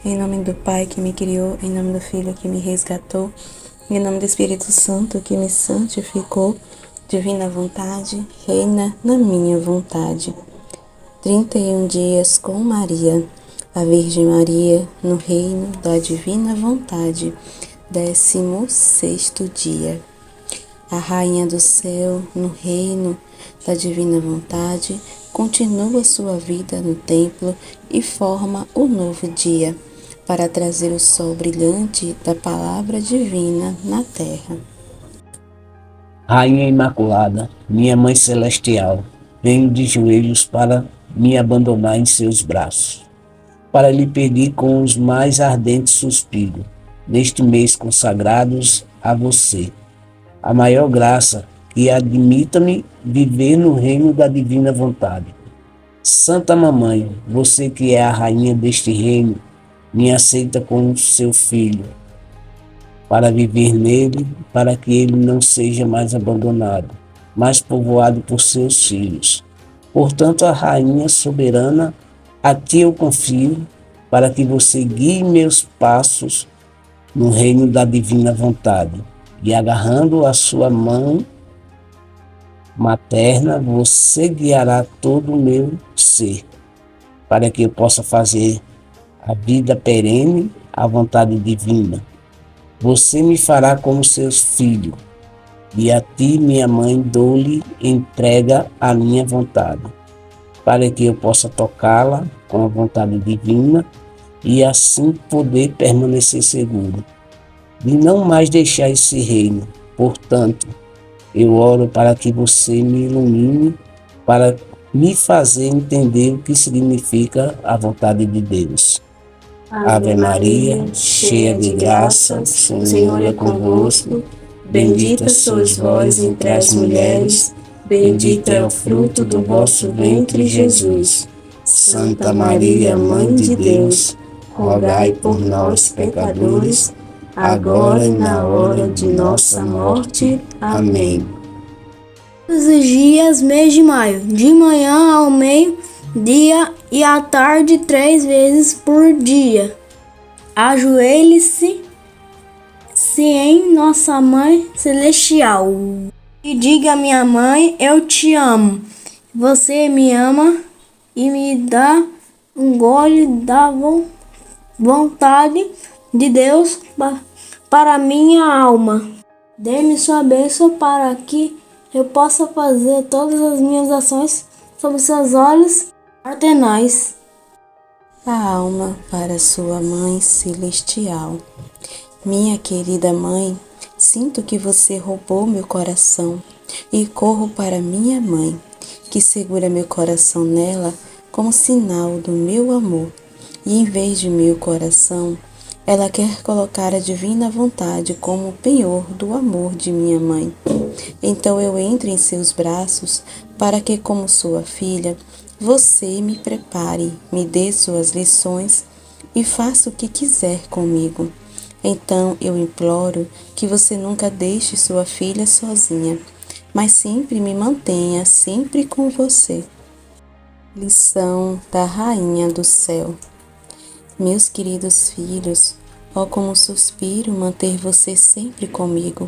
Em nome do Pai que me criou, em nome do Filho que me resgatou, em nome do Espírito Santo que me santificou, divina vontade, reina na minha vontade. 31 dias com Maria, a Virgem Maria, no reino da divina vontade, 16º dia. A Rainha do Céu, no reino da divina vontade, continua sua vida no templo e forma o novo dia, para trazer o sol brilhante da palavra divina na terra. Rainha Imaculada, minha Mãe Celestial, venho de joelhos para me abandonar em seus braços, para lhe pedir com os mais ardentes suspiros, neste mês consagrados a você, a maior graça que admita-me viver no reino da divina vontade. Santa Mamãe, você que é a rainha deste reino, me aceita como seu filho, para viver nele, para que ele não seja mais abandonado, mas povoado por seus filhos. Portanto, a rainha soberana, a ti eu confio, para que você guie meus passos no reino da divina vontade, e agarrando a sua mão materna, você guiará todo o meu ser, para que eu possa fazer a vida perene, a vontade divina. Você me fará como seus filhos, e a ti, minha mãe, dou-lhe entrega a minha vontade, para que eu possa tocá-la com a vontade divina e assim poder permanecer seguro, e não mais deixar esse reino. Portanto, eu oro para que você me ilumine, para me fazer entender o que significa a vontade de Deus. Ave Maria, cheia de graça, o Senhor é convosco. Bendita sois vós entre as mulheres, bendito é o fruto do vosso ventre, Jesus. Santa Maria, Mãe de Deus, rogai por nós, pecadores, agora e na hora de nossa morte. Amém. Todos os dias, mês de maio, de manhã ao meio-dia e à tarde, 3 vezes por dia. Ajoelhe-se em Nossa Mãe Celestial e diga: minha mãe, eu te amo. Você me ama e me dá um gole da vontade de Deus para minha alma. Dê-me sua bênção para que eu possa fazer todas as minhas ações sob seus olhos paternais. A alma para sua Mãe Celestial. Minha querida Mãe, sinto que você roubou meu coração e corro para minha Mãe, que segura meu coração nela como sinal do meu amor. E em vez de meu coração, ela quer colocar a divina vontade como o penhor do amor de minha mãe. Então eu entro em seus braços para que, como sua filha, você me prepare, me dê suas lições e faça o que quiser comigo. Então eu imploro que você nunca deixe sua filha sozinha, mas sempre me mantenha sempre com você. Lição da Rainha do Céu. Meus queridos filhos, ó como suspiro manter você sempre comigo.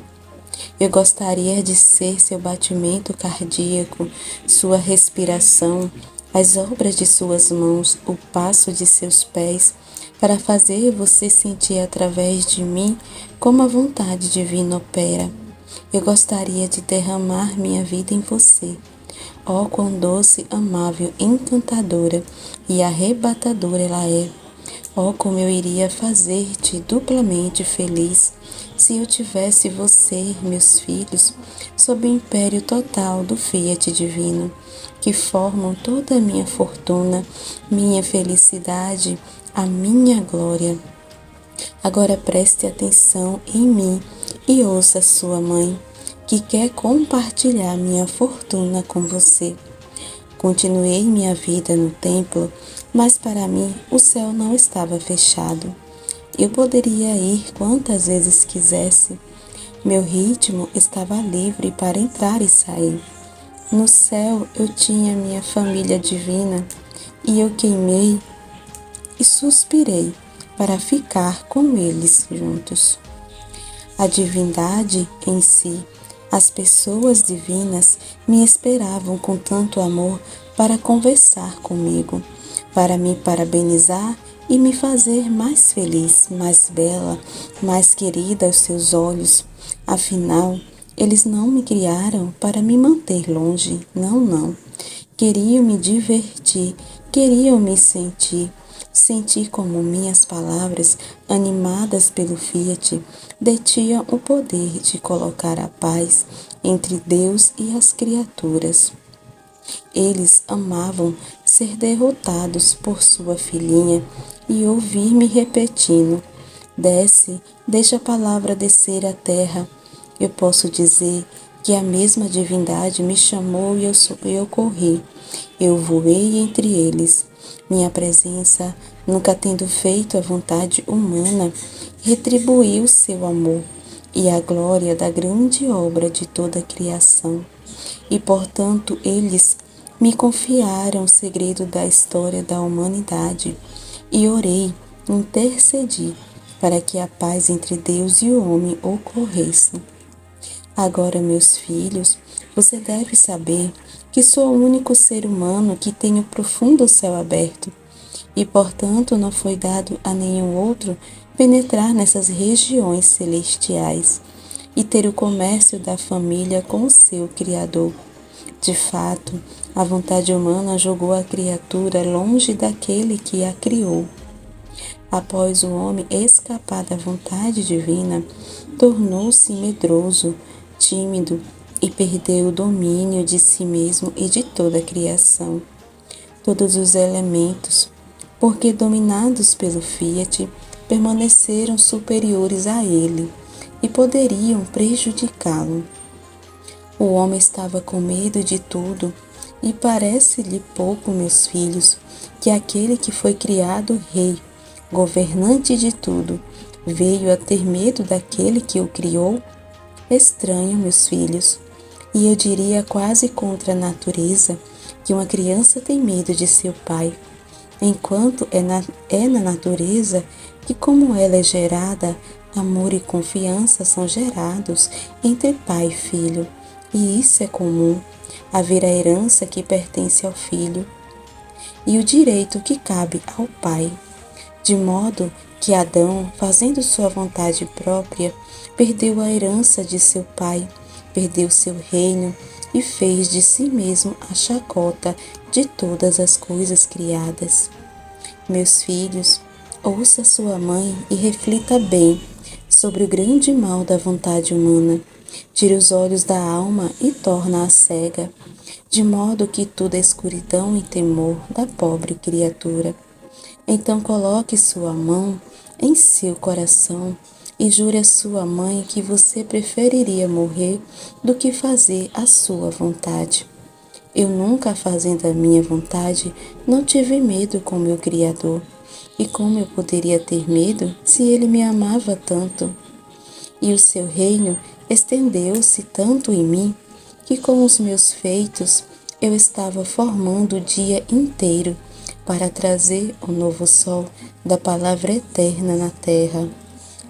Eu gostaria de ser seu batimento cardíaco, sua respiração, as obras de suas mãos, o passo de seus pés, para fazer você sentir através de mim como a vontade divina opera. Eu gostaria de derramar minha vida em você. Ó quão doce, amável, encantadora e arrebatadora ela é. Oh, como eu iria fazer-te duplamente feliz se eu tivesse você, meus filhos, sob o império total do Fiat Divino, que formam toda a minha fortuna, minha felicidade, a minha glória. Agora preste atenção em mim e ouça sua mãe, que quer compartilhar minha fortuna com você. Continuei minha vida no templo, mas para mim o céu não estava fechado. Eu poderia ir quantas vezes quisesse. Meu ritmo estava livre para entrar e sair. No céu eu tinha minha família divina e eu queimei e suspirei para ficar com eles juntos. A divindade em si, as pessoas divinas me esperavam com tanto amor para conversar comigo, para me parabenizar e me fazer mais feliz, mais bela, mais querida aos seus olhos. Afinal, eles não me criaram para me manter longe, não, não. Queriam me divertir, queriam me sentir como minhas palavras, animadas pelo Fiat, detinham o poder de colocar a paz entre Deus e as criaturas. Eles amavam ser derrotados por sua filhinha e ouvir-me repetindo: desce, deixa a palavra descer à terra. Eu posso dizer que a mesma divindade me chamou e eu corri. Eu voei entre eles. Minha presença, nunca tendo feito a vontade humana, retribuiu seu amor e a glória da grande obra de toda a criação. E, portanto, eles me confiaram o segredo da história da humanidade e orei, intercedi para que a paz entre Deus e o homem ocorresse. Agora, meus filhos, você deve saber que sou o único ser humano que tem o profundo céu aberto e, portanto, não foi dado a nenhum outro penetrar nessas regiões celestiais e ter o comércio da família com o seu Criador. De fato, a vontade humana jogou a criatura longe daquele que a criou. Após o homem escapar da vontade divina, tornou-se medroso, tímido e perdeu o domínio de si mesmo e de toda a criação. Todos os elementos, porque dominados pelo Fiat, permaneceram superiores a ele e poderiam prejudicá-lo. O homem estava com medo de tudo e parece-lhe pouco, meus filhos, que aquele que foi criado rei, governante de tudo, veio a ter medo daquele que o criou? Estranho, meus filhos, e eu diria quase contra a natureza que uma criança tem medo de seu pai, enquanto é na natureza que, como ela é gerada, amor e confiança são gerados entre pai e filho, e isso é comum, haver a herança que pertence ao filho e o direito que cabe ao pai, de modo que Adão, fazendo sua vontade própria, perdeu a herança de seu pai, perdeu seu reino e fez de si mesmo a chacota de todas as coisas criadas. Meus filhos, ouça sua mãe e reflita bem sobre o grande mal da vontade humana. Tire os olhos da alma e torna-a cega, de modo que tudo é escuridão e temor da pobre criatura. Então coloque sua mão em seu coração e jure a sua mãe que você preferiria morrer do que fazer a sua vontade. Eu nunca, fazendo a minha vontade, não tive medo com meu Criador. E como eu poderia ter medo se ele me amava tanto? E o seu reino estendeu-se tanto em mim que com os meus feitos eu estava formando o dia inteiro para trazer o novo sol da palavra eterna na terra.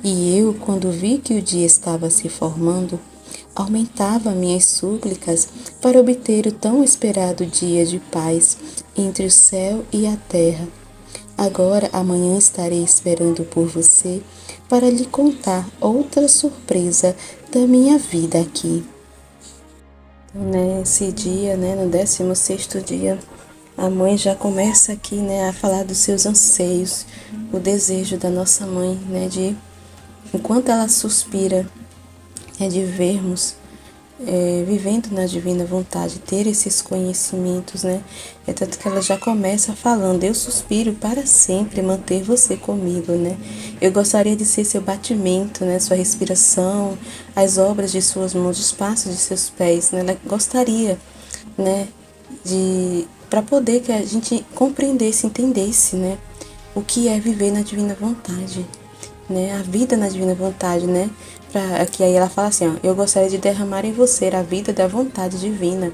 E eu, quando vi que o dia estava se formando, aumentava minhas súplicas para obter o tão esperado dia de paz entre o céu e a terra. Agora, amanhã estarei esperando por você para lhe contar outra surpresa da minha vida aqui. Então, nesse dia, no 16º dia, a mãe já começa aqui, a falar dos seus anseios, o desejo da nossa mãe, de, enquanto ela suspira, de vermos vivendo na divina vontade, ter esses conhecimentos, É tanto que ela já começa falando: eu suspiro para sempre manter você comigo, Eu gostaria de ser seu batimento, sua respiração, as obras de suas mãos, os passos de seus pés, Ela gostaria, para poder que a gente compreendesse, entendesse, o que é viver na divina vontade, a vida na divina vontade, Que aí ela fala assim, eu gostaria de derramar em você a vida da vontade divina,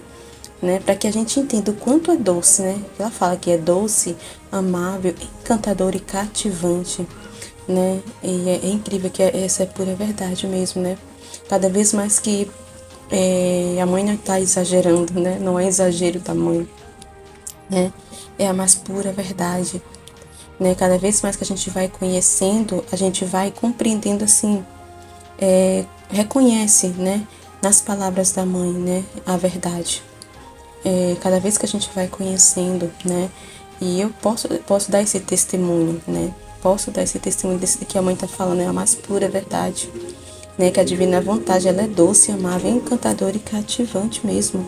né? Para que a gente entenda o quanto é doce, né? Ela fala que é doce, amável, encantador e cativante, né? E é incrível que essa é pura verdade mesmo, né? Cada vez mais que a mãe não está exagerando, né? Não é exagero da mãe, né? É a mais pura verdade, né? Cada vez mais que a gente vai conhecendo, a gente vai compreendendo assim, reconhece, né? Nas palavras da mãe, né? A verdade. Cada vez que a gente vai conhecendo, né? E eu posso dar esse testemunho, né? Posso dar esse testemunho desse que a mãe está falando, é a mais pura verdade, né? Que a divina vontade, ela é doce, amável, encantadora e cativante mesmo,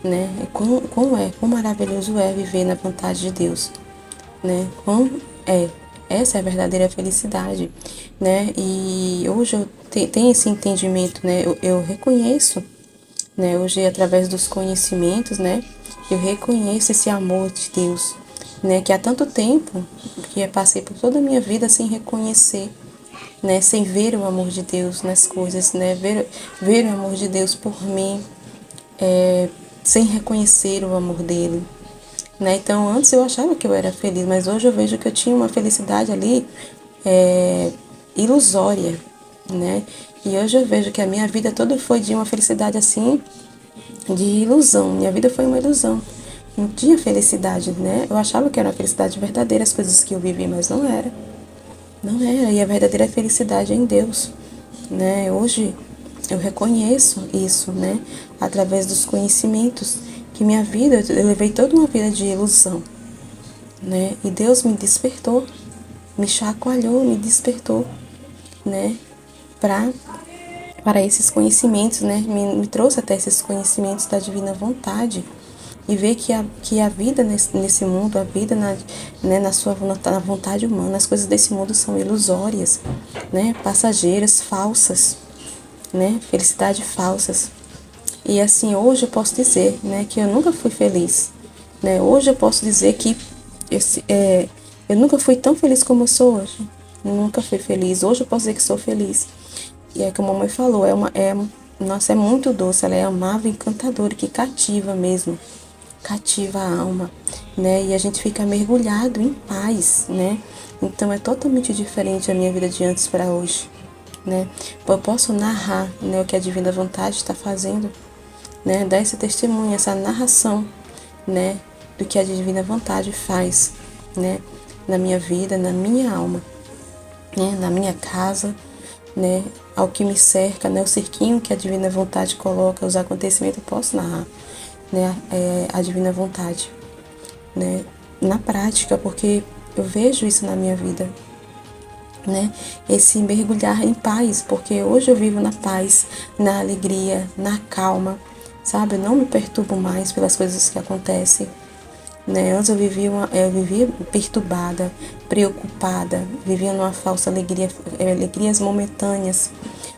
né? Quão maravilhoso é viver na vontade de Deus, né? Essa é a verdadeira felicidade, né? E hoje eu tenho esse entendimento, né? Eu reconheço, né? Hoje, através dos conhecimentos, né? Eu reconheço esse amor de Deus, né? Que há tanto tempo que eu passei por toda a minha vida sem reconhecer, né? Sem ver o amor de Deus nas coisas, né? Ver o amor de Deus por mim, sem reconhecer o amor dele, né? Então, antes eu achava que eu era feliz, mas hoje eu vejo que eu tinha uma felicidade ali ilusória, né? E hoje eu vejo que a minha vida toda foi de uma felicidade assim, de ilusão. Minha vida foi uma ilusão. Não tinha felicidade, né? Eu achava que era uma felicidade verdadeira as coisas que eu vivi, mas não era. Não era. E a verdadeira felicidade é em Deus, né? Hoje eu reconheço isso, né? Através dos conhecimentos que minha vida, eu levei toda uma vida de ilusão, né? E Deus me despertou, me chacoalhou, me despertou, né? Para esses conhecimentos, né? Me trouxe até esses conhecimentos da divina vontade e ver que a vida nesse mundo, a vida na sua na vontade humana, as coisas desse mundo são ilusórias, né? Passageiras, falsas, né? Felicidade falsas. E assim, hoje eu posso dizer, né, que eu nunca fui feliz, né? Hoje eu posso dizer que eu nunca fui tão feliz como eu sou hoje. Eu nunca fui feliz. Hoje eu posso dizer que sou feliz. E é como a mamãe falou, nossa, é muito doce, ela é amável, encantadora, que cativa mesmo, cativa a alma, né? E a gente fica mergulhado em paz, né? Então é totalmente diferente a minha vida de antes para hoje, né? Eu posso narrar, né, o que a divina vontade está fazendo, né? Dar esse testemunho, essa narração, né, do que a divina vontade faz, né, na minha vida, na minha alma, né, na minha casa, né, ao que me cerca, né, o cerquinho que a divina vontade coloca, os acontecimentos, eu posso narrar, né, a divina vontade, né, na prática, porque eu vejo isso na minha vida, né, esse mergulhar em paz, porque hoje eu vivo na paz, na alegria, na calma, sabe, eu não me perturbo mais pelas coisas que acontecem, né? Antes eu vivia perturbada, preocupada, vivia numa falsa alegria, alegrias momentâneas,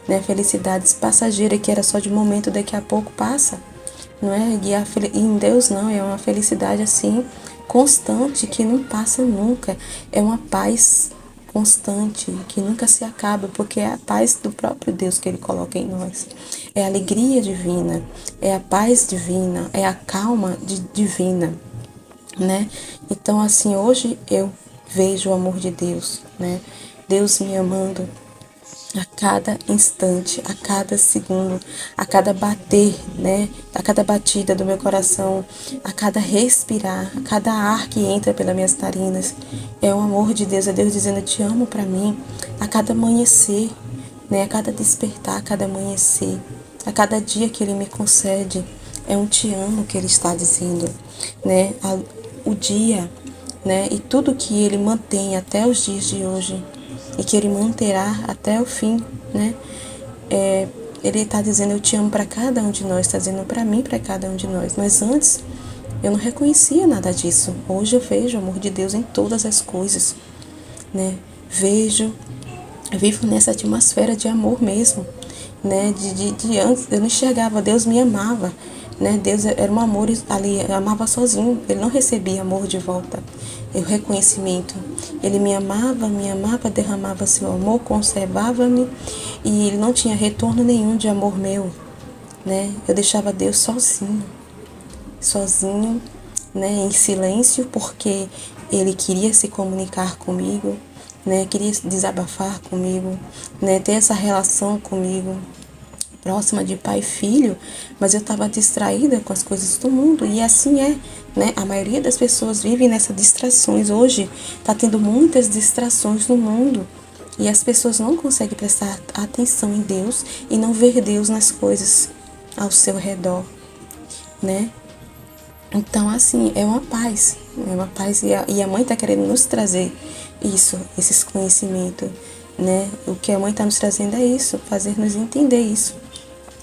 né? Felicidades passageiras que era só de momento, daqui a pouco passa, não é? E em Deus não, é uma felicidade assim constante que não passa nunca, é uma paz constante que nunca se acaba, porque é a paz do próprio Deus que Ele coloca em nós, é a alegria divina, é a paz divina, é a calma divina, né? Então, assim, hoje eu vejo o amor de Deus, né? Deus me amando a cada instante, a cada segundo, a cada bater, né? A cada batida do meu coração, a cada respirar, a cada ar que entra pelas minhas narinas. É o amor de Deus, é Deus dizendo: eu te amo para mim, a cada amanhecer, né? A cada despertar, a cada amanhecer, a cada dia que Ele me concede. É um te amo que Ele está dizendo, né? O dia, né? E tudo que Ele mantém até os dias de hoje e que Ele manterá até o fim, né? Ele está dizendo: eu te amo para cada um de nós, está dizendo para mim, para cada um de nós. Mas antes eu não reconhecia nada disso. Hoje eu vejo o amor de Deus em todas as coisas, né? Eu vivo nessa atmosfera de amor mesmo, né? De antes eu não enxergava, Deus me amava, né? Deus era um amor ali, amava sozinho, Ele não recebia amor de volta, o reconhecimento. Ele me amava, derramava seu amor, conservava-me e Ele não tinha retorno nenhum de amor meu, né? Eu deixava Deus sozinho, sozinho, né, em silêncio, porque ele queria se comunicar comigo, né, queria desabafar comigo, né, ter essa relação comigo próxima de pai e filho, mas eu estava distraída com as coisas do mundo, e assim é, né? A maioria das pessoas vive nessas distrações. Hoje está tendo muitas distrações no mundo, e as pessoas não conseguem prestar atenção em Deus e não ver Deus nas coisas ao seu redor, né? Então, assim, é uma paz, e a mãe está querendo nos trazer isso, esses conhecimentos, né? O que a mãe está nos trazendo é isso, fazer nos entender isso,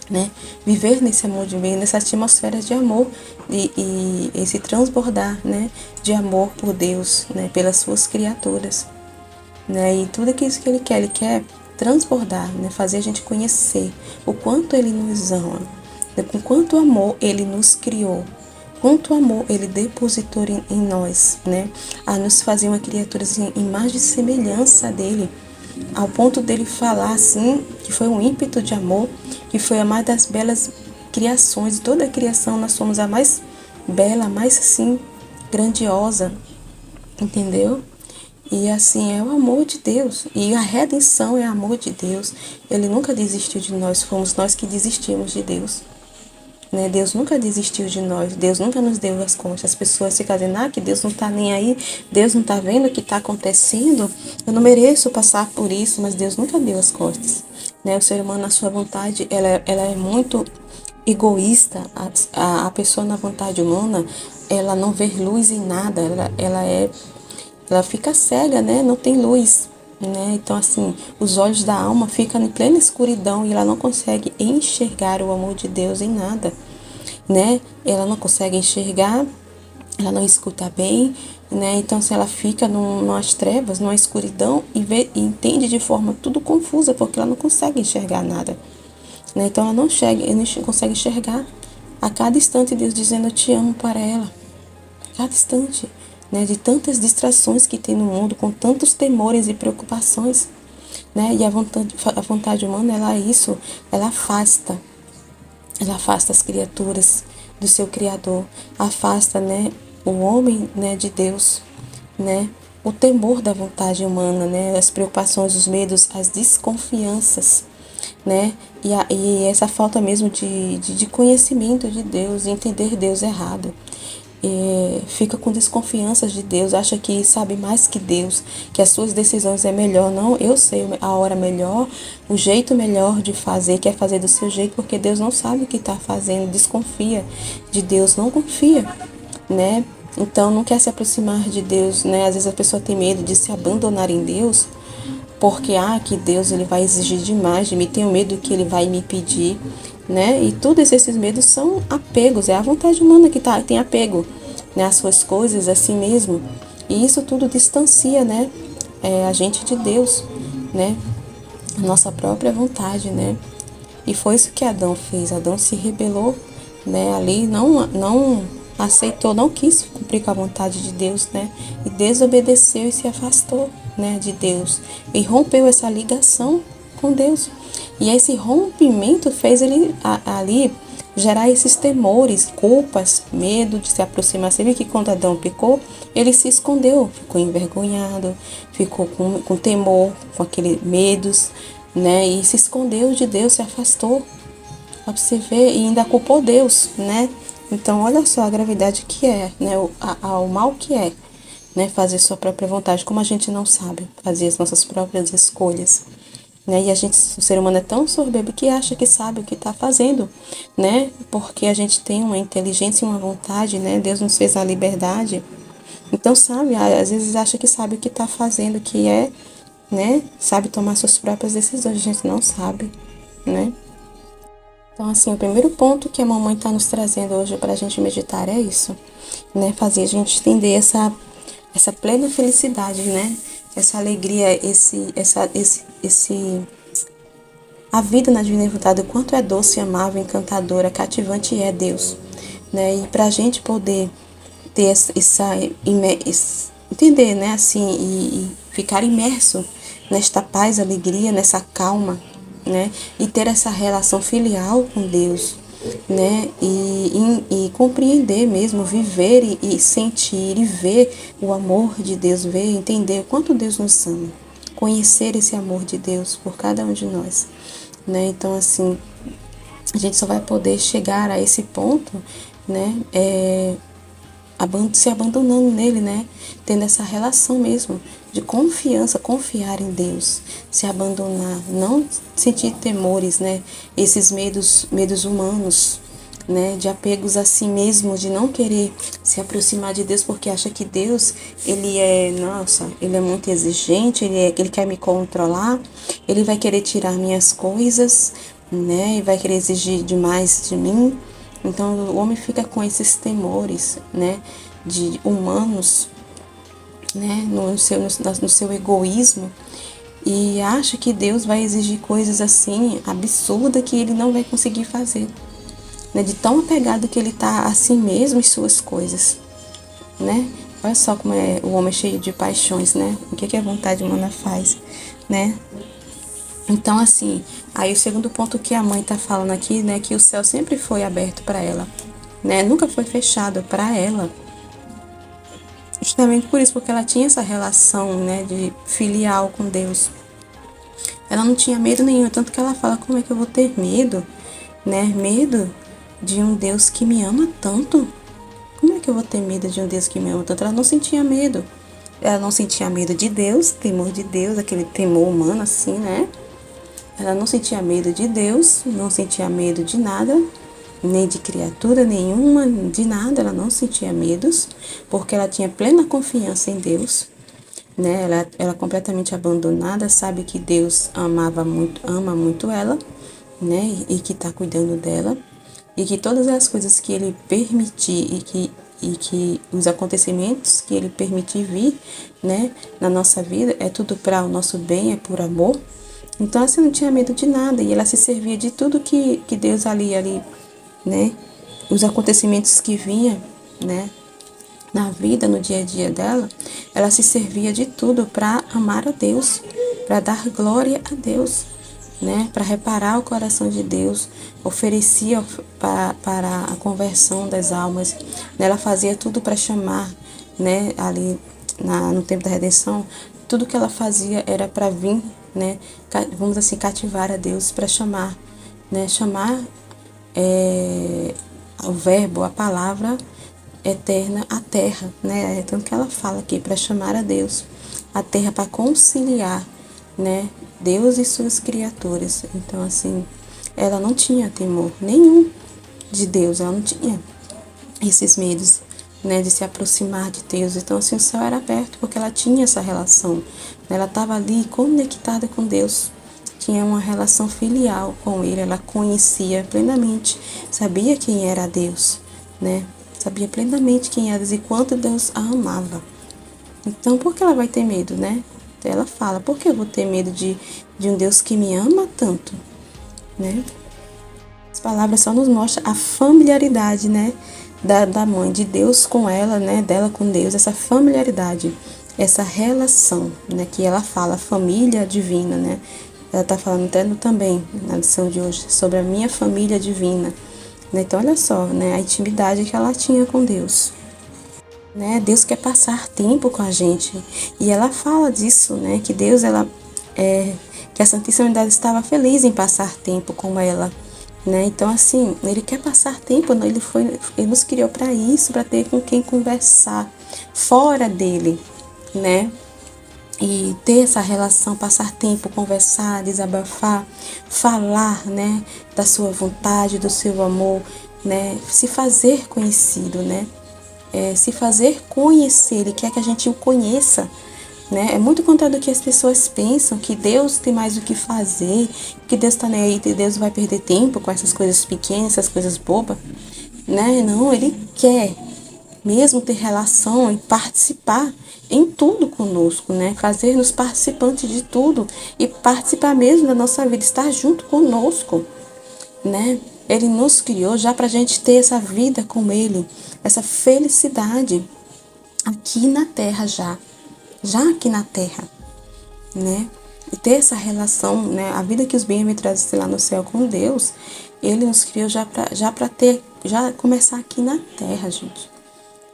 né? Viver nesse amor de bem, nessa atmosfera de amor e esse transbordar, né? De amor por Deus, né? Pelas suas criaturas, né? E tudo isso que ele quer transbordar, né? Fazer a gente conhecer o quanto ele nos ama, né? Com quanto amor ele nos criou, quanto amor ele depositou em nós, né? A nos fazer uma criatura assim, imagem e semelhança dele, ao ponto dele falar assim, que foi um ímpeto de amor, que foi a mais das belas criações. De toda a criação nós somos a mais bela, a mais assim grandiosa, entendeu? E assim é o amor de Deus, e a redenção é amor de Deus. Ele nunca desistiu de nós, fomos nós que desistimos de Deus, né? Deus nunca desistiu de nós, Deus nunca nos deu as costas. As pessoas ficam dizendo, que Deus não está nem aí, Deus não está vendo o que está acontecendo, eu não mereço passar por isso, mas Deus nunca deu as costas, né? O ser humano, na sua vontade, ela é muito egoísta. A pessoa na vontade humana, ela não vê luz em nada, ela fica cega, né? Não tem luz, né? Então, assim, os olhos da alma ficam em plena escuridão e ela não consegue enxergar o amor de Deus em nada, né? Ela não consegue enxergar, ela não escuta bem, né? Então, se ela fica nas trevas, numa escuridão e entende de forma tudo confusa, porque ela não consegue enxergar nada, né? Então, ela não consegue enxergar. A cada instante, Deus dizendo, eu te amo para ela. A cada instante, né? De tantas distrações que tem no mundo, com tantos temores e preocupações, né? E a vontade humana, ela é isso, ela afasta as criaturas do seu Criador, afasta, né, o homem, né, de Deus, né, o temor da vontade humana, né, as preocupações, os medos, as desconfianças, né, e essa falta mesmo de conhecimento de Deus, entender Deus errado. Fica com desconfianças de Deus, acha que sabe mais que Deus, que as suas decisões é melhor. Não, eu sei a hora melhor, o jeito melhor de fazer, quer fazer do seu jeito, porque Deus não sabe o que está fazendo, desconfia de Deus, não confia, né? Então não quer se aproximar de Deus, né? Às vezes a pessoa tem medo de se abandonar em Deus, porque que Deus ele vai exigir demais de mim, tenho medo que ele vai me pedir, né? E todos esses medos são apegos, é a vontade humana que tem apego, né, às suas coisas, a si mesmo. E isso tudo distancia, né, a gente de Deus, né? A nossa própria vontade, né? E foi isso que Adão fez. Adão se rebelou, né? Ali não aceitou, não quis cumprir com a vontade de Deus, né? E desobedeceu e se afastou, né, de Deus. E rompeu essa ligação com Deus. E esse rompimento fez ele ali gerar esses temores, culpas, medo de se aproximar. Você viu que quando Adão pecou, ele se escondeu, ficou envergonhado, ficou com temor, com aqueles medos, né? E se escondeu de Deus, se afastou. Pra você ver, e ainda culpou Deus, né? Então, olha só a gravidade que é, né? O mal que é, né? Fazer sua própria vontade, como a gente não sabe fazer as nossas próprias escolhas, né? E o ser humano é tão soberbo que acha que sabe o que está fazendo, né? Porque a gente tem uma inteligência e uma vontade, né? Deus nos fez a liberdade. Então, sabe, às vezes acha que sabe o que está fazendo, que é, né? Sabe tomar suas próprias decisões, a gente não sabe, né? Então, assim, o primeiro ponto que a mamãe está nos trazendo hoje para a gente meditar é isso, né? Fazer a gente entender essa plena felicidade, né? Essa alegria, a vida na divina vontade, o quanto é doce, amável, encantadora, cativante é Deus, né? E para a gente poder ter entender, né? Assim, e ficar imerso nesta paz, alegria, nessa calma, né? E ter essa relação filial com Deus, né? E compreender mesmo, viver e sentir e ver o amor de Deus, ver, entender o quanto Deus nos ama, conhecer esse amor de Deus por cada um de nós, né? Então, assim, a gente só vai poder chegar a esse ponto, né? Se abandonando nele, né? Tendo essa relação mesmo de confiança, confiar em Deus, se abandonar, não sentir temores, né? Esses medos humanos, né? De apegos a si mesmo, de não querer se aproximar de Deus porque acha que Deus, ele é muito exigente, ele quer me controlar, ele vai querer tirar minhas coisas, né? E vai querer exigir demais de mim. Então o homem fica com esses temores, né, de humanos, né, no seu egoísmo, e acha que Deus vai exigir coisas assim absurdas que ele não vai conseguir fazer, né, de tão apegado que ele está a si mesmo e suas coisas, né? Olha só como é o homem cheio de paixões, né? O que a vontade humana faz, né? Então, assim, aí o segundo ponto que a mãe tá falando aqui, né, que o céu sempre foi aberto para ela, né, nunca foi fechado para ela. Justamente por isso, porque ela tinha essa relação, né, de filial com Deus. Ela não tinha medo nenhum, tanto que ela fala, como é que eu vou ter medo, né, medo de um Deus que me ama tanto? Como é que eu vou ter medo de um Deus que me ama tanto? Ela não sentia medo. Ela não sentia medo de Deus, temor de Deus, aquele temor humano assim, né? Ela não sentia medo de Deus, não sentia medo de nada, nem de criatura nenhuma, de nada. Ela não sentia medos, porque ela tinha plena confiança em Deus, né? Ela completamente abandonada, sabe que Deus ama muito ela, né? E que está cuidando dela, e que todas as coisas que Ele permitir e que os acontecimentos que Ele permitir vir, né, na nossa vida, é tudo para o nosso bem, é por amor. Então, assim, não tinha medo de nada, e ela se servia de tudo que Deus ali, né, os acontecimentos que vinham, né, na vida, no dia a dia dela, ela se servia de tudo para amar a Deus, para dar glória a Deus, né, para reparar o coração de Deus, oferecia para a conversão das almas, né, ela fazia tudo para chamar, né, ali no tempo da redenção, tudo que ela fazia era para vir, né, vamos assim, cativar a Deus, para chamar, né, chamar o verbo, a palavra eterna, a terra, né, tanto que ela fala aqui, para chamar a Deus, a terra, para conciliar, né, Deus e suas criaturas. Então, assim, ela não tinha temor nenhum de Deus, ela não tinha esses medos, né, de se aproximar de Deus. Então, assim, o céu era aberto porque ela tinha essa relação, ela estava ali conectada com Deus, tinha uma relação filial com Ele, ela conhecia plenamente, sabia quem era Deus, né, sabia plenamente quem era Deus e quanto Deus a amava. Então, por que ela vai ter medo, né? Ela fala, por que eu vou ter medo de um Deus que me ama tanto, né? As palavras só nos mostram a familiaridade, né, da mãe, de Deus com ela, né, dela com Deus, essa familiaridade, essa relação, né, que ela fala, família divina, né? Ela está falando também na lição de hoje sobre a minha família divina, né? Então, olha só, né, a intimidade que ela tinha com Deus. Né? Deus quer passar tempo com a gente, e ela fala disso, né? Que Deus, que a Santíssima Trindade estava feliz em passar tempo com ela, né? Então, assim, Ele quer passar tempo, né? Ele nos criou para isso, para ter com quem conversar fora dele, né? E ter essa relação, passar tempo, conversar, desabafar, falar, né, da sua vontade, do seu amor, né, se fazer conhecido, né, se fazer conhecer. Ele quer que a gente o conheça, né, é muito contrário do que as pessoas pensam, que Deus tem mais o que fazer, que Deus está nem aí, que Deus vai perder tempo com essas coisas pequenas, essas coisas bobas, né, não, Ele quer mesmo ter relação e participar em tudo conosco, né? Fazer-nos participantes de tudo e participar mesmo da nossa vida, estar junto conosco, né? Ele nos criou já para a gente ter essa vida com Ele, essa felicidade aqui na Terra já aqui na Terra, né? E ter essa relação, né? A vida que os bem-aventurados têm lá no céu com Deus Ele nos criou já para ter, já começar aqui na terra, gente.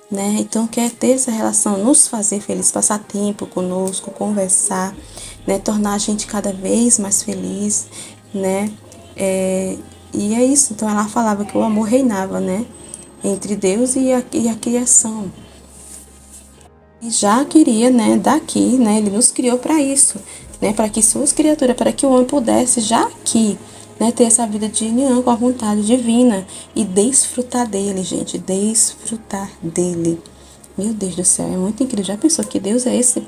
Né? Então quer ter essa relação, nos fazer felizes, passar tempo conosco, conversar, né? Tornar a gente cada vez mais feliz, né? E é isso. Então ela falava que o amor reinava, né? Entre Deus e a criação. E já queria, né? Daqui, né? Ele nos criou para isso, né? Para que suas criaturas, para que o homem pudesse já aqui, né, ter essa vida de união com a vontade divina e desfrutar dele, gente, desfrutar dele. Meu Deus do céu, é muito incrível. Já pensou que Deus é esse,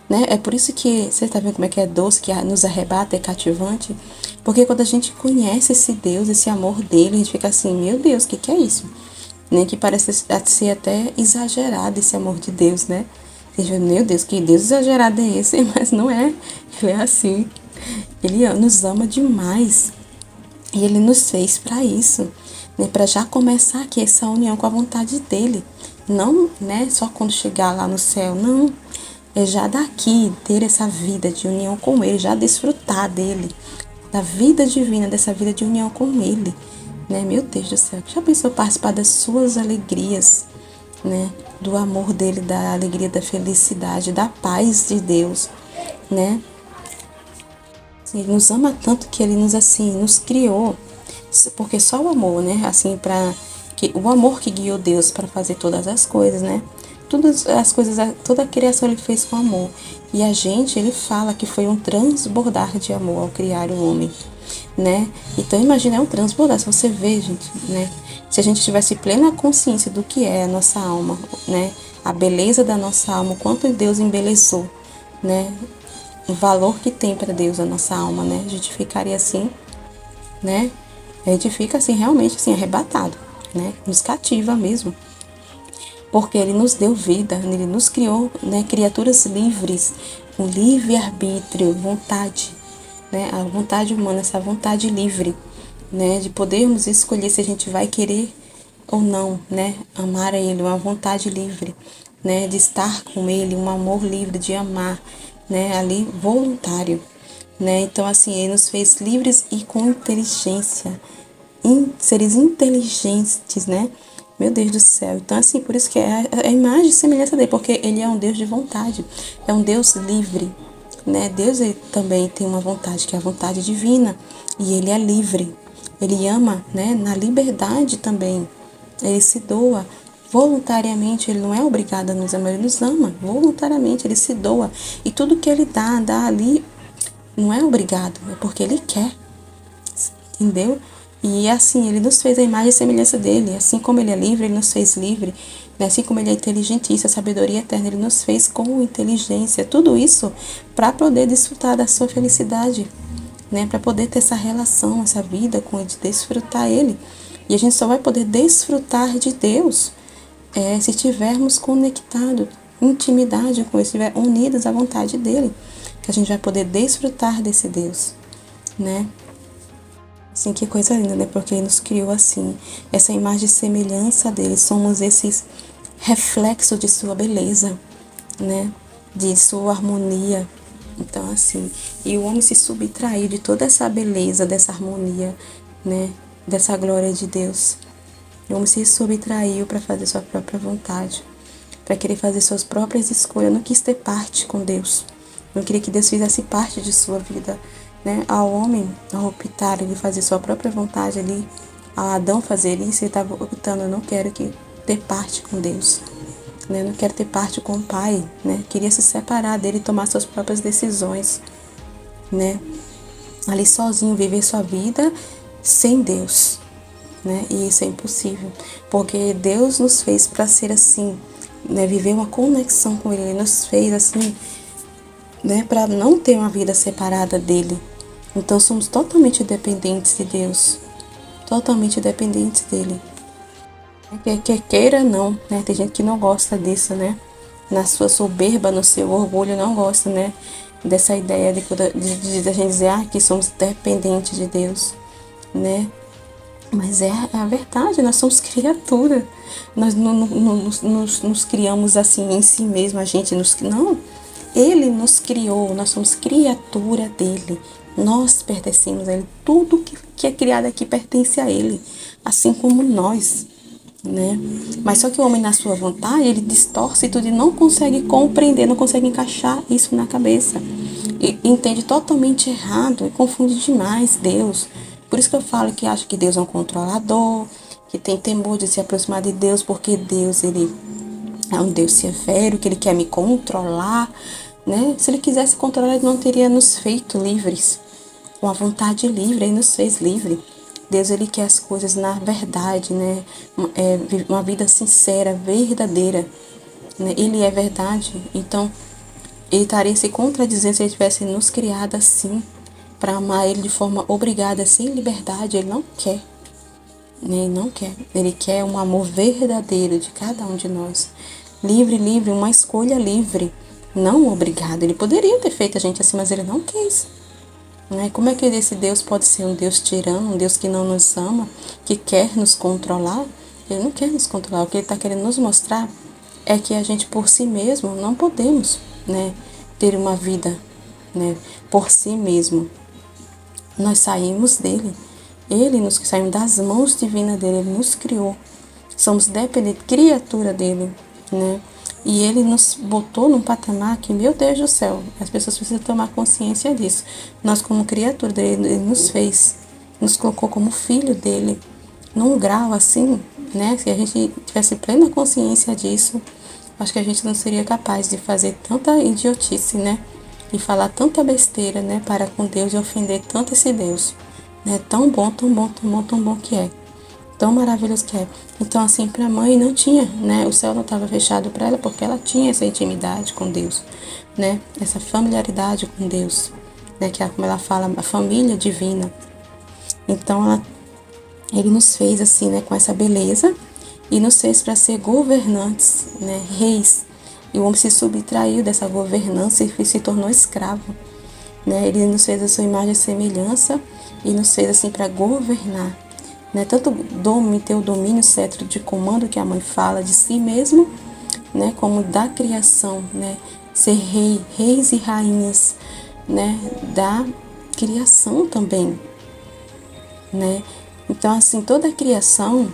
né? É por isso que você tá vendo como é que é doce, que nos arrebata, é cativante. Porque quando a gente conhece esse Deus, esse amor dele, a gente fica assim, meu Deus, o que é isso? Né? Que parece ser até exagerado esse amor de Deus, né? A gente vê, meu Deus, que Deus exagerado é esse? Mas não é. Ele é assim. Ele nos ama demais. E ele nos fez para isso, né? Para já começar aqui essa união com a vontade dele. Não, né, só quando chegar lá no céu, não. É já daqui ter essa vida de união com ele, já desfrutar dele, da vida divina, dessa vida de união com ele, né? Meu Deus do céu, já pensou participar das suas alegrias, né? Do amor dele, da alegria, da felicidade, da paz de Deus, né? Ele nos ama tanto que ele nos criou, porque só o amor, né? Assim, o amor que guiou Deus para fazer todas as coisas, né? Todas as coisas, toda a criação ele fez com amor. E a gente, ele fala que foi um transbordar de amor ao criar o homem, né? Então imagina, é um transbordar. Se você vê, gente, né? Se a gente tivesse plena consciência do que é a nossa alma, né? A beleza da nossa alma, o quanto Deus embelezou, né? O valor que tem para Deus a nossa alma, né? A gente ficaria assim, né? A gente fica assim, realmente assim, arrebatado, né? Nos cativa mesmo. Porque ele nos deu vida, ele nos criou, né? Criaturas livres, com livre-arbítrio, vontade, né? A vontade humana, essa vontade livre, né? De podermos escolher se a gente vai querer ou não, né? Amar a ele, uma vontade livre, né? De estar com ele, um amor livre de amar, né? Ali, voluntário, né? Então, assim, ele nos fez livres e com inteligência, seres inteligentes, né? Meu Deus do céu. Então, assim, por isso que é a imagem e semelhança dele, porque ele é um Deus de vontade, é um Deus livre, né? Deus ele também tem uma vontade, que é a vontade divina, e ele é livre. Ele ama, né? Na liberdade também. Ele se doa voluntariamente, ele não é obrigado a nos amar, ele nos ama voluntariamente, ele se doa. E tudo que ele dá ali, não é obrigado, é porque ele quer, entendeu? E assim, ele nos fez a imagem e semelhança dele, assim como ele é livre, ele nos fez livre, né? Assim como ele é inteligentíssimo, a sabedoria eterna, ele nos fez com inteligência, tudo isso para poder desfrutar da sua felicidade, né? Para poder ter essa relação, essa vida com ele, desfrutar ele. E a gente só vai poder desfrutar de Deus se estivermos conectados, intimidade com ele, estiver unidos à vontade dele, que a gente vai poder desfrutar desse Deus, né? Assim, que coisa linda, né? Porque ele nos criou assim, essa imagem e semelhança dele, somos esses reflexos de sua beleza, né? De sua harmonia. Então, assim, e o homem se subtraiu de toda essa beleza, dessa harmonia, né? Dessa glória de Deus. O homem se subtraiu para fazer sua própria vontade, para querer fazer suas próprias escolhas, não quis ter parte com Deus, não queria que Deus fizesse parte de sua vida, né? Ao homem, ao optar ele fazer sua própria vontade ali, a Adão fazer isso, ele estava optando, eu não quero ter parte com Deus, né? Eu não quero ter parte com o Pai, né? Queria se separar dele e tomar suas próprias decisões, né? Ali sozinho, viver sua vida sem Deus, né? E isso é impossível, porque Deus nos fez para ser assim, né? Viver uma conexão com Ele, Ele nos fez assim, né? Para não ter uma vida separada dele. Então somos totalmente dependentes de Deus, totalmente dependentes dele. Quer queira não, né? Tem gente que não gosta disso, né? Na sua soberba, no seu orgulho, não gosta, né? Dessa ideia de a gente dizer que somos dependentes de Deus, né? Mas é a verdade, nós somos criatura. Nós não nos criamos assim em si mesmo, a gente não. Ele nos criou, nós somos criatura dele. Nós pertencemos a ele. Tudo que é criado aqui pertence a ele, assim como nós, né? Mas só que o homem, na sua vontade, ele distorce tudo e não consegue compreender, não consegue encaixar isso na cabeça. E entende totalmente errado e confunde demais Deus. Por isso que eu falo que acho que Deus é um controlador, que tem temor de se aproximar de Deus, porque Deus, ele é um Deus severo, que ele quer me controlar, né? Se ele quisesse controlar, ele não teria nos feito livres, com a vontade livre, ele nos fez livre. Deus, ele quer as coisas na verdade, né? Uma vida sincera, verdadeira, né? Ele é verdade, então ele estaria se contradizendo se ele tivesse nos criado assim, para amar ele de forma obrigada, sem liberdade. Ele não quer. Ele não quer. Ele quer um amor verdadeiro de cada um de nós. Livre, livre, uma escolha livre. Não obrigado. Ele poderia ter feito a gente assim, mas ele não quis. Né? Como é que esse Deus pode ser um Deus tirano, um Deus que não nos ama, que quer nos controlar? Ele não quer nos controlar. O que ele está querendo nos mostrar é que a gente por si mesmo não podemos, né, ter uma vida, né, por si mesmo. Nós saímos dele. Ele nos saímos das mãos divinas dele. Ele nos criou. Somos dependentes, criatura dele, né? E ele nos botou num patamar que, meu Deus do céu, as pessoas precisam tomar consciência disso. Nós, como criatura dele, ele nos fez, nos colocou como filho dele, num grau assim, né? Se a gente tivesse plena consciência disso, acho que a gente não seria capaz de fazer tanta idiotice, né? E falar tanta besteira, né? Para com Deus e ofender tanto esse Deus, né? Tão bom, tão bom, tão bom, tão bom que é. Tão maravilhoso que é. Então, assim, para a mãe não tinha, né? O céu não estava fechado para ela, porque ela tinha essa intimidade com Deus, né? Essa familiaridade com Deus, né? Que é, como ela fala, a família divina. Então, ele nos fez assim, né? Com essa beleza e nos fez para ser governantes, né? Reis. E o homem se subtraiu dessa governança e se tornou escravo, né? Ele nos fez a sua imagem e semelhança e nos fez assim para governar. Né, tanto ter o domínio, cetro de comando que a mãe fala de si mesmo, né, como da criação, né, ser reis e rainhas, né, da criação também, né. Então, assim, toda a criação,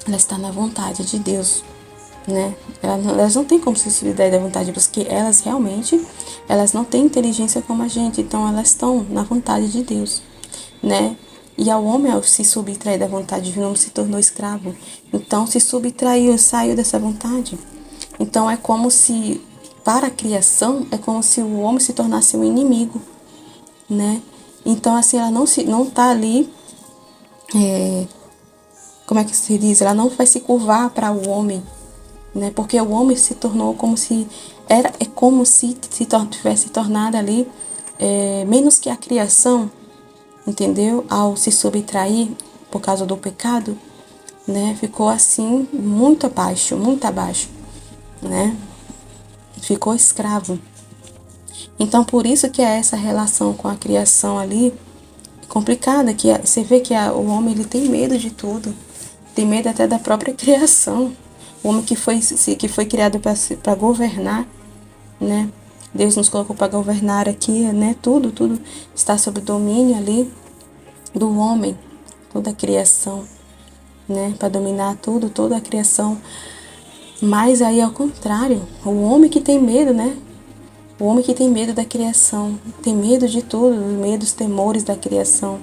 ela está na vontade de Deus, né. Elas não têm como se subtrair da vontade de Deus, porque elas realmente, elas não têm inteligência como a gente, então elas estão na vontade de Deus, né. E ao homem, ao se subtrair da vontade divina, o homem se tornou escravo. Então, se subtraiu, saiu dessa vontade. Então, é como se, para a criação, é como se o homem se tornasse um inimigo, né? Então, assim, ela não tá ali, como é que se diz? Ela não vai se curvar para o homem, né? Porque o homem se tornou como se, é como se tivesse tornado ali, menos que a criação, entendeu? Ao se subtrair por causa do pecado, né? Ficou assim muito abaixo, né? Ficou escravo. Então, por isso que é essa relação com a criação ali complicada, que você vê que o homem, ele tem medo de tudo, tem medo até da própria criação. O homem que foi criado para governar, né? Deus nos colocou para governar aqui, né? Tudo está sob domínio ali do homem, toda a criação, né? Para dominar tudo, toda a criação. Mas aí, ao contrário, o homem que tem medo, né? O homem que tem medo da criação, tem medo de tudo, medo dos temores da criação,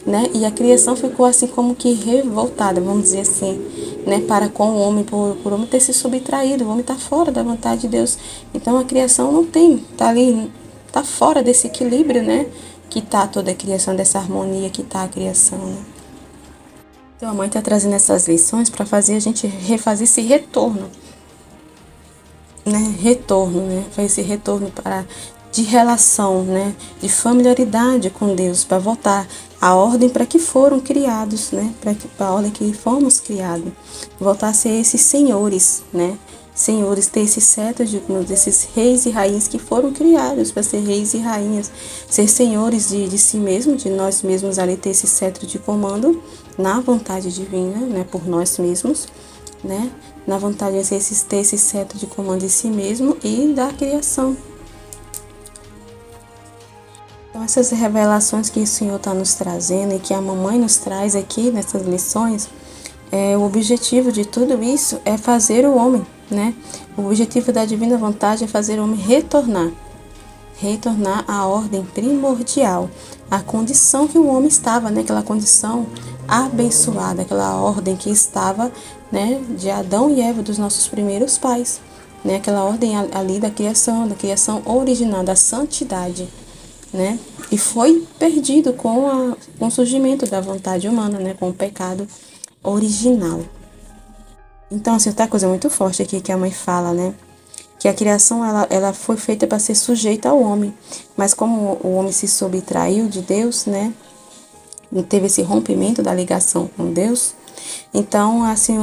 né? E a criação ficou assim como que revoltada, vamos dizer assim, né? Para com o homem, por o homem ter se subtraído, o homem está fora da vontade de Deus. Então a criação não tem, tá ali, tá fora desse equilíbrio, né? Que tá toda a criação, dessa harmonia que tá a criação, né? Então a mãe está trazendo essas lições para fazer a gente refazer esse retorno, né? Retorno, né? Fazer esse retorno de relação, né? De familiaridade com Deus, para voltar à ordem para que foram criados, né? Para a ordem que fomos criados, voltar a ser esses senhores, né? Senhores, ter esse cetro desses reis e rainhas que foram criados para ser reis e rainhas, ser senhores de si mesmo, de nós mesmos ali, ter esse cetro de comando na vontade divina, né? Por nós mesmos, né? Na vontade de ter esse cetro de comando de si mesmo e da criação, Então, essas revelações que o Senhor está nos trazendo e que a mamãe nos traz aqui nessas lições, o objetivo de tudo isso é fazer o homem, né? O objetivo da divina vontade é fazer o homem retornar à ordem primordial, a condição que o homem estava, né? Aquela condição abençoada, aquela ordem que estava, né, de Adão e Eva, dos nossos primeiros pais, né? Aquela ordem ali da criação original, da santidade, né? E foi perdido com o surgimento da vontade humana, né? Com o pecado original. Então, assim, outra coisa muito forte aqui que a mãe fala, né? Que a criação ela foi feita para ser sujeita ao homem, mas como o homem se subtraiu de Deus, né? E teve esse rompimento da ligação com Deus, então, assim,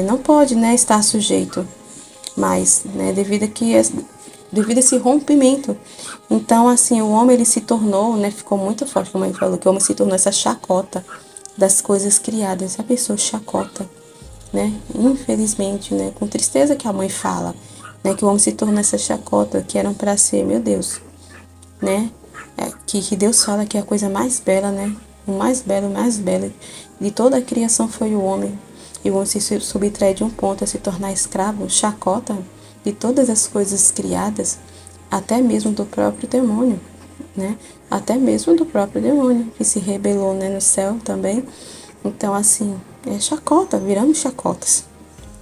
não pode, né, estar sujeito mais, né? Devido a esse rompimento. Então, assim, o homem ele se tornou, né? Ficou muito forte, como a mãe falou, que o homem se tornou essa chacota das coisas criadas. A pessoa chacota, né? Infelizmente, né? Com tristeza que a mãe fala, né? Que o homem se tornou essa chacota que eram para ser, meu Deus, né? Que Deus fala que é a coisa mais bela, né? O mais belo de toda a criação foi o homem. E o homem se subtrai de um ponto a se tornar escravo, chacota de todas as coisas criadas, até mesmo do próprio demônio, né? Até mesmo do próprio demônio, que se rebelou, né, no céu também. Então, assim, chacota, viramos chacotas.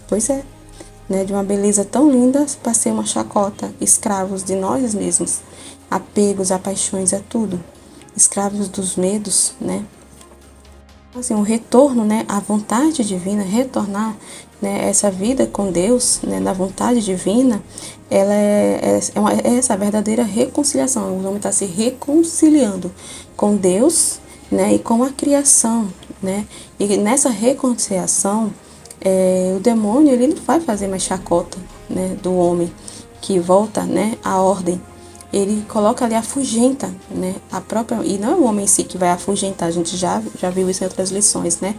Pois é, né? De uma beleza tão linda para ser uma chacota, escravos de nós mesmos, apegos a paixões, a tudo, escravos dos medos, né? Assim, o retorno, né, à vontade divina, retornar, né, essa vida com Deus, né, na vontade divina, ela é essa verdadeira reconciliação. O homem está se reconciliando com Deus, né, e com a criação, né? E nessa reconciliação, o demônio ele não vai fazer mais chacota, né, do homem que volta, né, à ordem. Ele coloca ali, afugenta, né, a própria, e não é o homem em si que vai afugentar, a gente já viu isso em outras lições, né,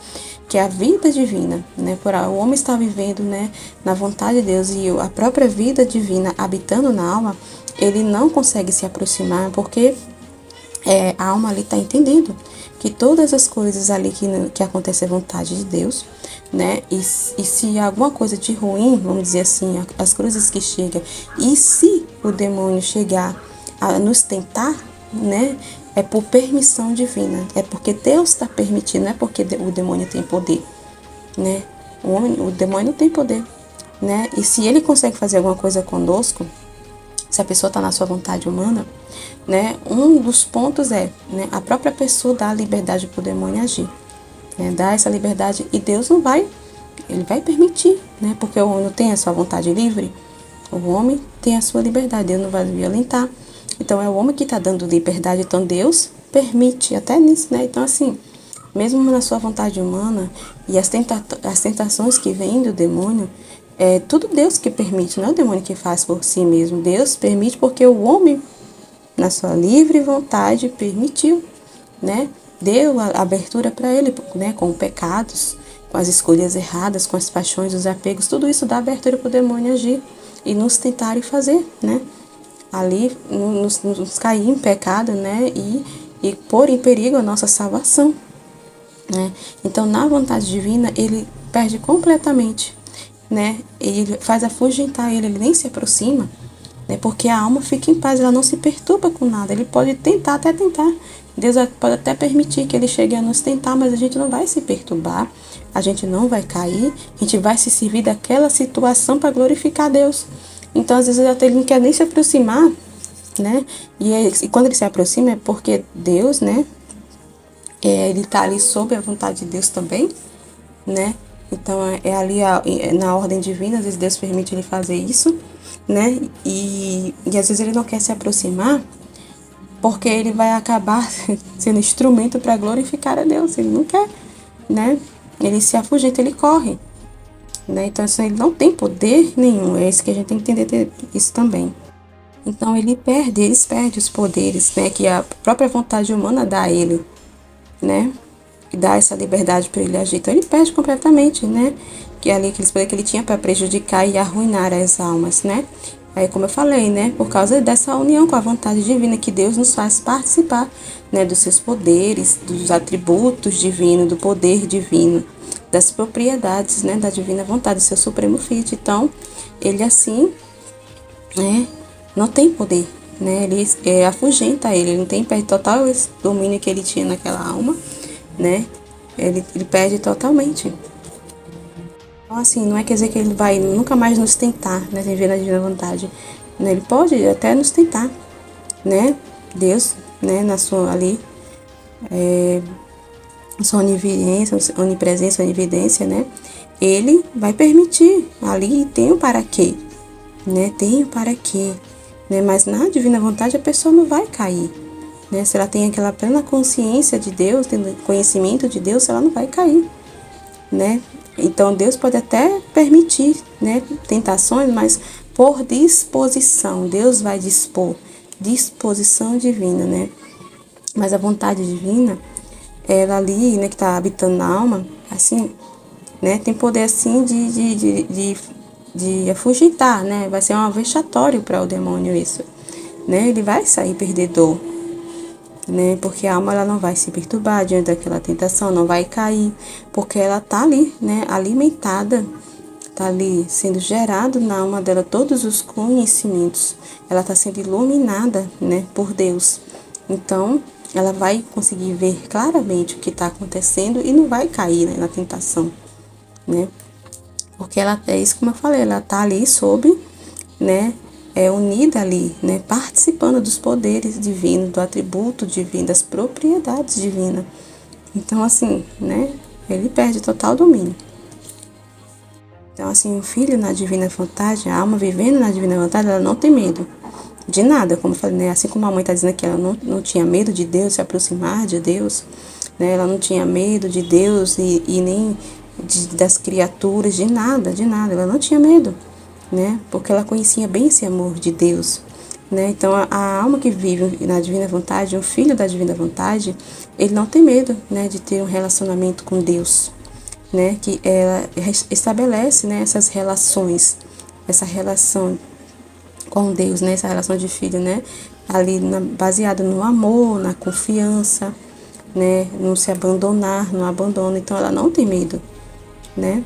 que é a vida divina, né, o homem está vivendo, né, na vontade de Deus e a própria vida divina habitando na alma, ele não consegue se aproximar porque a alma ali está entendendo que todas as coisas ali que acontecem é vontade de Deus, né, e se alguma coisa de ruim, vamos dizer assim, as cruzes que chegam, e se o demônio chegar a nos tentar, né, é por permissão divina, é porque Deus está permitindo, não é porque o demônio tem poder, né, o demônio não tem poder, né, e se ele consegue fazer alguma coisa conosco, se a pessoa está na sua vontade humana, né, um dos pontos né, a própria pessoa dá a liberdade para o demônio agir, né, dá essa liberdade e Deus não vai, ele vai permitir, né, porque o homem não tem a sua vontade livre, o homem tem a sua liberdade, Deus não vai violentar, então é o homem que está dando liberdade, então Deus permite até nisso, né, então assim, mesmo na sua vontade humana e as tentações que vêm do demônio, é tudo Deus que permite, não é o demônio que faz por si mesmo. Deus permite porque o homem, na sua livre vontade, permitiu, né? Deu a abertura para ele, né? Com pecados, com as escolhas erradas, com as paixões, os apegos, tudo isso dá abertura para o demônio agir e nos tentar e fazer, né? Ali, nos cair em pecado, né? E pôr em perigo a nossa salvação, né? Então, na vontade divina, ele perde completamente, né? Ele faz afugentar ele nem se aproxima, né? Porque a alma fica em paz, ela não se perturba com nada. Ele pode tentar, Deus pode até permitir que ele chegue a nos tentar, mas a gente não vai se perturbar, a gente não vai cair, a gente vai se servir daquela situação para glorificar Deus. Então, às vezes, ele não quer nem se aproximar, né? E quando ele se aproxima é porque Deus, né? Ele está ali sob a vontade de Deus também, né? Então, é ali na ordem divina, às vezes Deus permite ele fazer isso, né? E às vezes ele não quer se aproximar, porque ele vai acabar sendo instrumento para glorificar a Deus. Ele não quer, né? Ele se afugenta, ele corre, né? Então, assim, ele não tem poder nenhum. É isso que a gente tem que entender isso também. Então, eles perdem os poderes, né? Que a própria vontade humana dá a ele, né? E dá essa liberdade para ele agir. Então ele perde completamente, né? Que ali aqueles poderes que ele tinha para prejudicar e arruinar as almas, né? Aí, como eu falei, né, por causa dessa união com a vontade divina que Deus nos faz participar, né, dos seus poderes, dos atributos divinos, do poder divino, das propriedades, né, da divina vontade, do seu supremo Filho. Então, ele assim, né, não tem poder, né, ele afugenta ele não tem, perde total esse domínio que ele tinha naquela alma, né, ele perde totalmente. Então, assim, não é quer dizer que ele vai nunca mais nos tentar, né, viver na divina vontade, né, ele pode até nos tentar, né, Deus, né, na sua ali, sua onipresença, onividência, né, ele vai permitir ali, tem o para quê, né, tem o para quê, né, mas na divina vontade a pessoa não vai cair, né, se ela tem aquela plena consciência de Deus, tem conhecimento de Deus, ela não vai cair, né, então Deus pode até permitir, né, tentações, mas por disposição, Deus vai dispor, disposição divina, né, mas a vontade divina, ela ali, né, que está habitando na alma, assim, né, tem poder assim de afugentar, né, vai ser um vexatório para o demônio isso, né, ele vai sair perdedor, né, porque a alma ela não vai se perturbar diante daquela tentação, não vai cair, porque ela tá ali, né, alimentada, tá ali sendo gerado na alma dela todos os conhecimentos, ela tá sendo iluminada, né, por Deus, então ela vai conseguir ver claramente o que está acontecendo e não vai cair, né, na tentação, né, porque ela é isso como eu falei, ela tá ali sob, né, unida ali, né, participando dos poderes divinos, do atributo divino, das propriedades divinas. Então, assim, né, ele perde total domínio. Então, assim, o filho na divina vontade, a alma vivendo na divina vontade, ela não tem medo de nada, como eu falei, né, assim como a mãe está dizendo que ela não tinha medo de Deus, se aproximar de Deus, né, ela não tinha medo de Deus e nem das criaturas, de nada, ela não tinha medo, né? Porque ela conhecia bem esse amor de Deus, né? Então a alma que vive na divina vontade, o filho da divina vontade, ele não tem medo, né, de ter um relacionamento com Deus, né? Que ela estabelece, né, essas relações, essa relação com Deus, né? Essa relação de filho, né? Ali baseada no amor, na confiança, né? Não se abandonar, não abandona. Então ela não tem medo, né?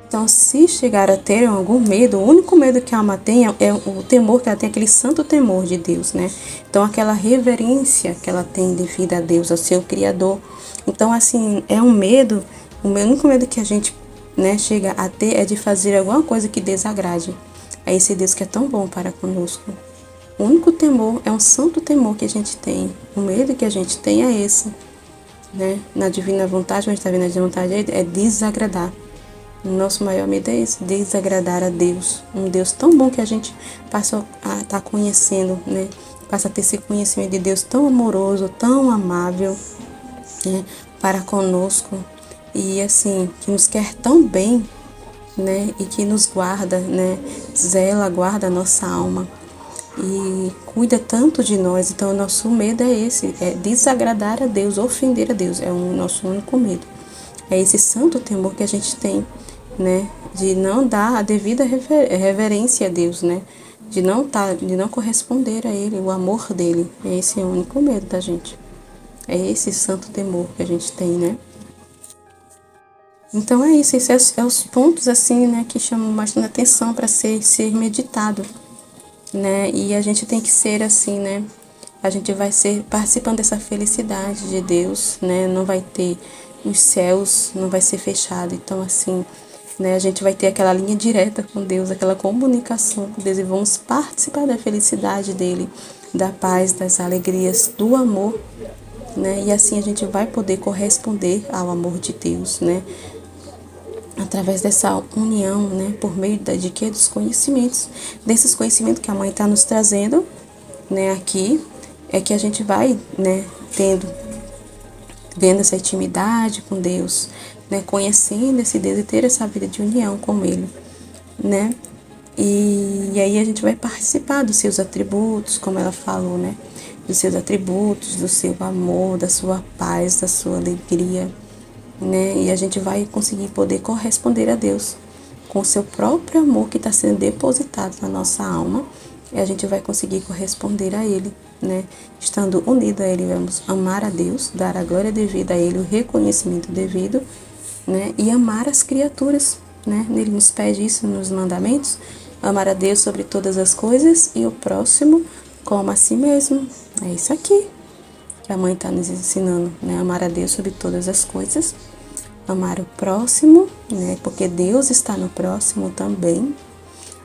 Então, se chegar a ter algum medo, o único medo que a alma tem é o temor que ela tem, aquele santo temor de Deus, né? Então, aquela reverência que ela tem devido a Deus, ao seu Criador. Então, assim, é um medo, o único medo que a gente, né, chega a ter é de fazer alguma coisa que desagrade a esse Deus que é tão bom para conosco. O único temor é um santo temor que a gente tem. O medo que a gente tem é esse, né? Na divina vontade, quando a gente está vendo a divina vontade, é desagradar. O nosso maior medo é esse, desagradar a Deus. Um Deus tão bom que a gente passa a estar conhecendo, né? Passa a ter esse conhecimento de Deus tão amoroso, tão amável, né, para conosco. E assim, que nos quer tão bem, né? E que nos guarda, né? Zela, guarda a nossa alma. E cuida tanto de nós. Então, o nosso medo é esse, é desagradar a Deus, ofender a Deus. É o nosso único medo. É esse santo temor que a gente tem, né, de não dar a devida reverência a Deus, né, de não corresponder a Ele, o amor dele. Esse é o único medo da gente. É esse santo temor que a gente tem, né. Então é isso, esses são os pontos assim, né, que chamam bastante atenção para ser meditado, né, e a gente tem que ser assim, né, a gente vai ser participando dessa felicidade de Deus, né, não vai ter os céus, não vai ser fechado, então assim, né, a gente vai ter aquela linha direta com Deus, aquela comunicação com Deus e vamos participar da felicidade dele, da paz, das alegrias, do amor, né, e assim a gente vai poder corresponder ao amor de Deus, né, através dessa união, né, por meio de que dos conhecimentos, desses conhecimentos que a mãe está nos trazendo, né, aqui, é que a gente vai, né, vendo essa intimidade com Deus, né, conhecendo esse Deus e ter essa vida de união com Ele, né, e aí a gente vai participar dos seus atributos, como ela falou, né, dos seus atributos, do seu amor, da sua paz, da sua alegria, né, e a gente vai conseguir poder corresponder a Deus, com o seu próprio amor que está sendo depositado na nossa alma, e a gente vai conseguir corresponder a Ele, né? Estando unido a Ele, vamos amar a Deus, dar a glória devida a Ele, o reconhecimento devido, né? E amar as criaturas, né? Ele nos pede isso nos mandamentos, amar a Deus sobre todas as coisas e o próximo como a si mesmo. É isso aqui que a mãe está nos ensinando, né? Amar a Deus sobre todas as coisas, amar o próximo, né? Porque Deus está no próximo também.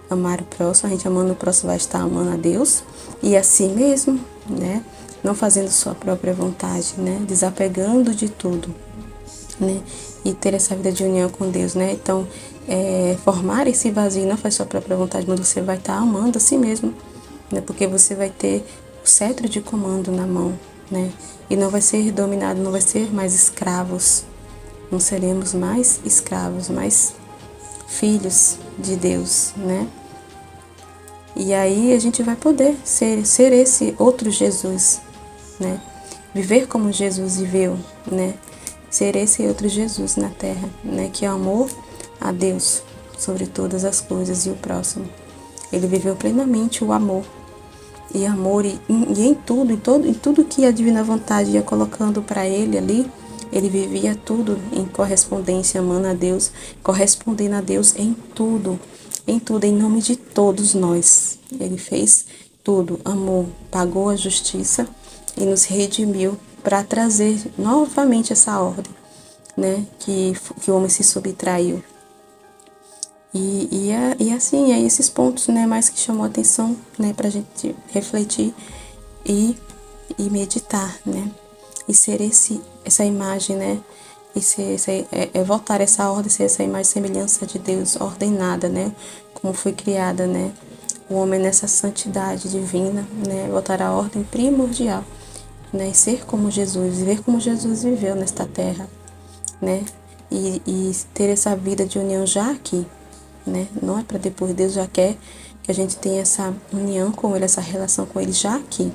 Amar o próximo, a gente amando o próximo vai estar amando a Deus e a si mesmo, né? Não fazendo sua própria vontade, né? Desapegando de tudo, né? E ter essa vida de união com Deus, né? Então, formar esse vazio, não faz sua própria vontade, mas você vai estar amando a si mesmo, né? Porque você vai ter o cetro de comando na mão, né? E não vai ser dominado, não vai ser mais escravos, não seremos mais escravos, mas filhos de Deus, né? E aí a gente vai poder ser esse outro Jesus, né? Viver como Jesus viveu, né? Ser esse outro Jesus na terra, né? Que amou a Deus sobre todas as coisas e o próximo. Ele viveu plenamente o amor. E amor e em tudo que a divina vontade ia colocando para ele ali, ele vivia tudo em correspondência, amando a Deus, correspondendo a Deus em tudo, em nome de todos nós. Ele fez tudo, amou, pagou a justiça e nos redimiu para trazer novamente essa ordem, né, que o homem se subtraiu. E assim, é esses pontos, né, mais que chamou a atenção, né, para a gente refletir e meditar, né, e ser essa imagem, né, e ser voltar essa ordem, ser essa imagem e semelhança de Deus ordenada, né, como foi criada, né, o homem nessa santidade divina, né, voltar à ordem primordial, né, e ser como Jesus, viver como Jesus viveu nesta terra, né, e ter essa vida de união já aqui, né, não é para depois. Deus já quer que a gente tenha essa união com Ele, essa relação com Ele já aqui,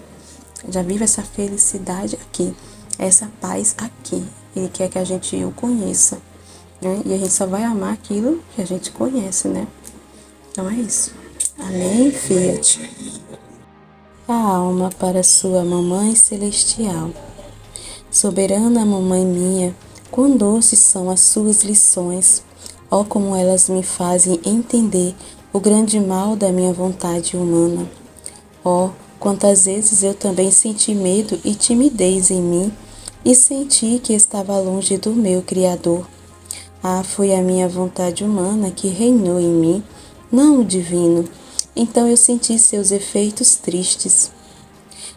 já vive essa felicidade aqui, essa paz aqui. Ele quer que a gente o conheça, né, e a gente só vai amar aquilo que a gente conhece, né. Então é isso. Amém, Fiat. A alma para sua mamãe celestial. Soberana mamãe minha, quão doces são as suas lições, ó como elas me fazem entender o grande mal da minha vontade humana. Ó, quantas vezes eu também senti medo e timidez em mim e senti que estava longe do meu Criador. Ah, foi a minha vontade humana que reinou em mim, não o divino. Então eu senti seus efeitos tristes.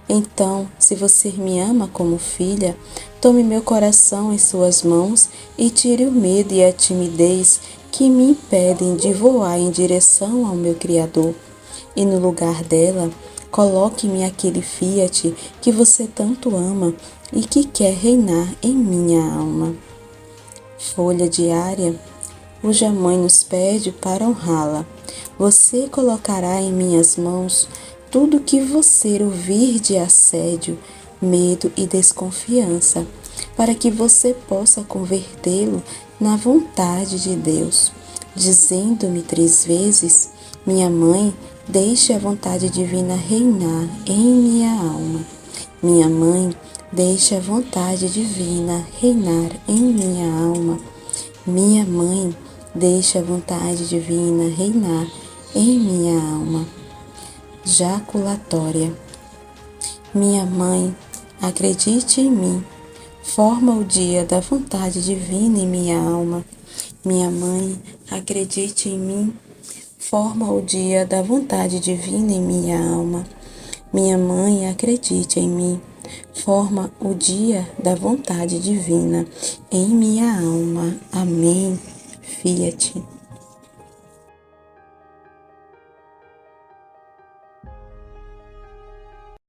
Então, se você me ama como filha, tome meu coração em suas mãos e tire o medo e a timidez que me impedem de voar em direção ao meu Criador. E no lugar dela, coloque-me aquele Fiat que você tanto ama e que quer reinar em minha alma. Folha diária, cuja mãe nos pede para honrá-la. Você colocará em minhas mãos tudo que você ouvir de assédio, medo e desconfiança, para que você possa convertê-lo na vontade de Deus, dizendo-me 3 vezes: minha mãe, deixe a vontade divina reinar em minha alma. Minha mãe, deixe a vontade divina reinar em minha alma. Minha mãe, deixe a vontade divina reinar em minha alma. Jaculatória. Minha mãe, acredite em mim, forma o dia da vontade divina em minha alma. Minha mãe, acredite em mim, forma o dia da vontade divina em minha alma. Minha mãe, acredite em mim, forma o dia da vontade divina em minha alma. Amém. Fiat.